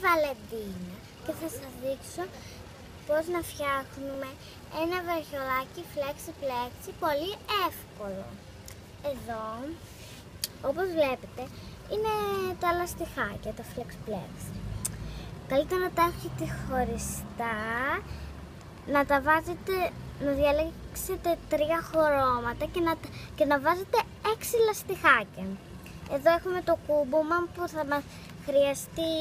Βαλεντίνα και θα σας δείξω πώς να φτιάχνουμε ένα βραχιολάκι flexi-plexi πολύ εύκολο. Εδώ, όπως βλέπετε, είναι τα λαστιχάκια, τα flexi-plexi. Καλύτερα να τα έχετε χωριστά, να τα βάζετε, να διαλέξετε 3 χρώματα και να βάζετε 6 λαστιχάκια. Εδώ έχουμε το κούμπομα που θα μας χρειαστεί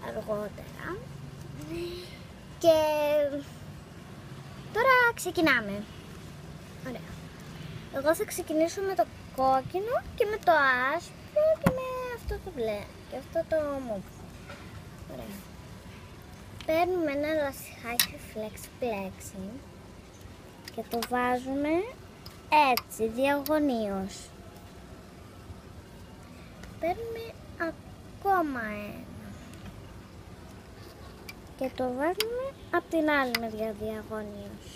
αργότερα. Και τώρα ξεκινάμε. Ωραία. Εγώ θα ξεκινήσω με το κόκκινο και με το άσπρο και με αυτό το μπλε και αυτό το μουβ. Ωραία. Παίρνουμε ένα λαστιχάκι flexi-plexi και το βάζουμε έτσι, διαγωνίως. Παίρνουμε ακόμα ένα και το βάζουμε από την άλλη μεριά διαγωνίως.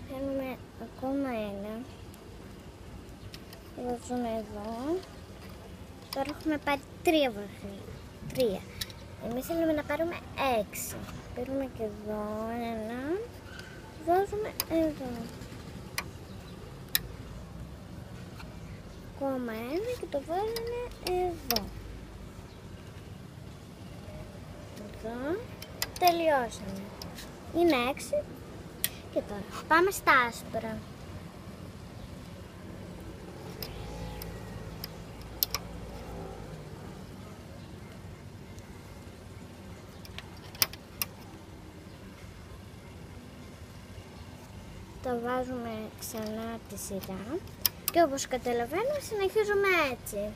Παίρνουμε ακόμα ένα, το βάζουμε εδώ. Τώρα έχουμε πάρει 3 βραχιά. 3. Εμείς θέλουμε να πάρουμε 6. Παίρνουμε και εδώ ένα, βάζουμε εδώ. Ακόμα ένα και το βάζουμε εδώ. Εδώ. Τελειώσαμε. Είναι 6. Και τώρα πάμε στα άσπρα. Τα βάζουμε ξανά τη σειρά και όπως καταλαβαίνουμε συνεχίζουμε έτσι.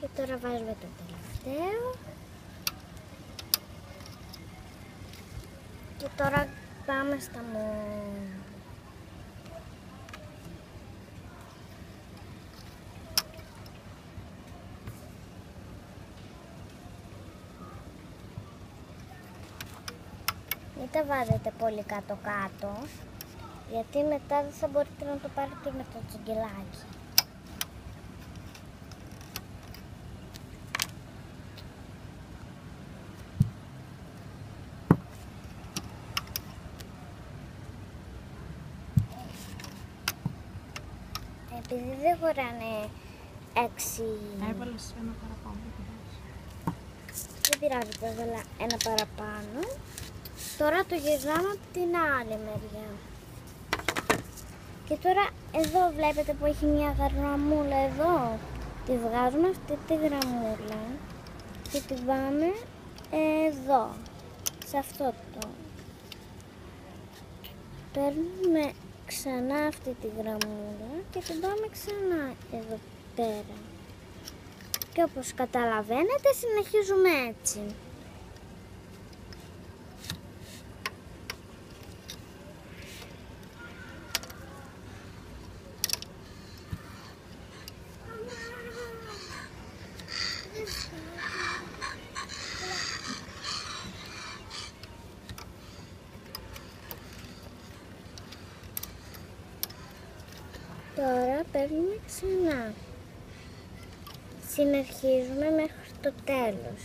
Και τώρα βάζουμε το τελευταίο. Και τώρα πάμε στα Μην τα βάζετε πολύ κάτω-κάτω, γιατί μετά δεν θα μπορείτε να το πάρετε με το τσιγκελάκι. Επειδή δεν χωράνε 6... Έβαλες ένα παραπάνω. Δεν πειράζει, το έβαλα ένα παραπάνω. Τώρα το γυρνάμε από την άλλη μεριά. Και τώρα εδώ βλέπετε που έχει μια γραμμούλα εδώ. Τη βγάζουμε αυτή τη γραμμούλα και τη πάμε εδώ, σε αυτό το. Παίρνουμε ξανά αυτή τη γραμμούλα και την πάμε ξανά εδώ πέρα. Και όπως καταλαβαίνετε συνεχίζουμε έτσι. Τώρα παίρνουμε ξανά. Συνεχίζουμε μέχρι το τέλος.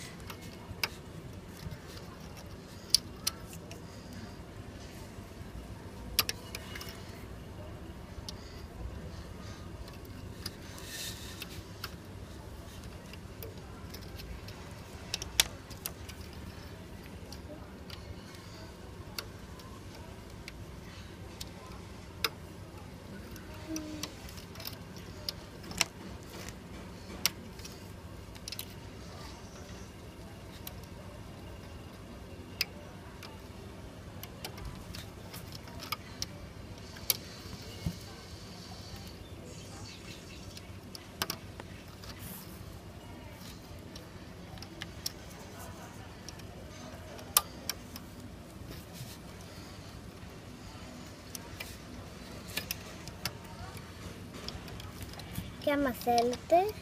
Και άμα θέλετε,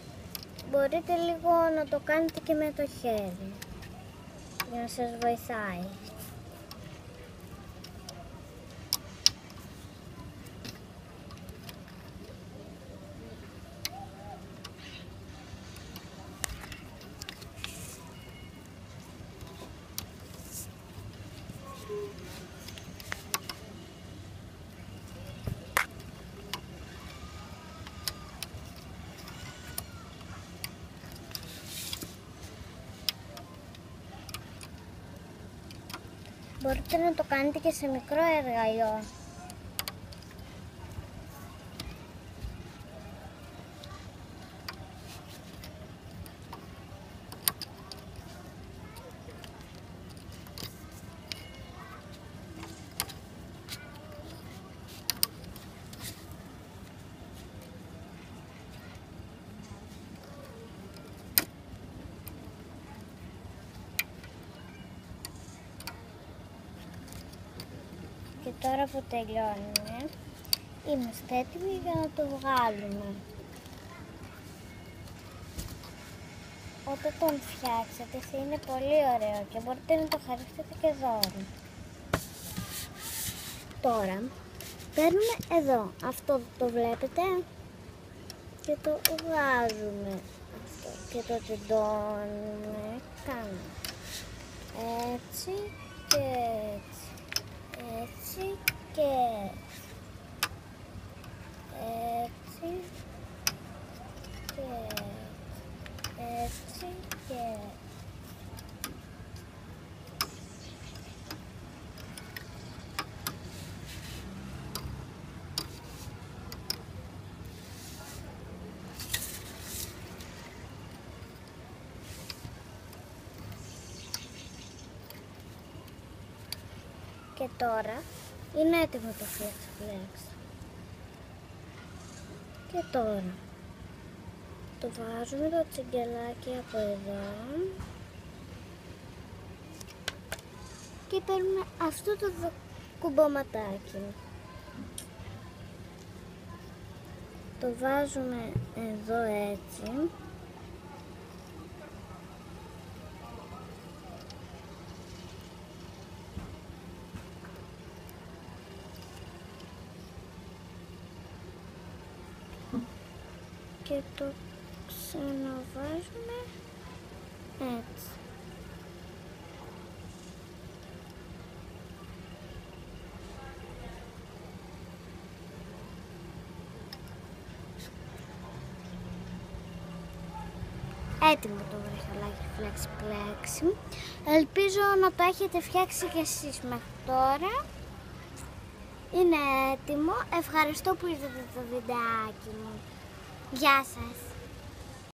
μπορείτε λίγο να το κάνετε και με το χέρι, για να σας βοηθάει. Μπορείτε να το κάνετε και σε μικρό εργαλείο. Και τώρα που τελειώνουμε, είμαστε έτοιμοι για να το βγάλουμε. Όταν τον φτιάξετε θα είναι πολύ ωραίο και μπορείτε να το χαρίσετε και δώρο. Τώρα, παίρνουμε εδώ, αυτό το βλέπετε, και το βγάζουμε αυτό και το τεντώνουμε, κάνουμε έτσι και έτσι. Έτσι και έτσι και έτσι και και τώρα είναι έτοιμο το Flex Flex. Και τώρα το βάζουμε το τσιγκελάκι από εδώ και παίρνουμε αυτό το κουμπωματάκι. Το βάζουμε εδώ έτσι. Και το ξαναβάζουμε έτσι. Έτοιμο το βραχιολάκι Flex Flex. Ελπίζω να το έχετε φτιάξει και εσείς μέχρι τώρα. Είναι έτοιμο. Ευχαριστώ που είδατε το βιντεάκι μου. Γεια σας.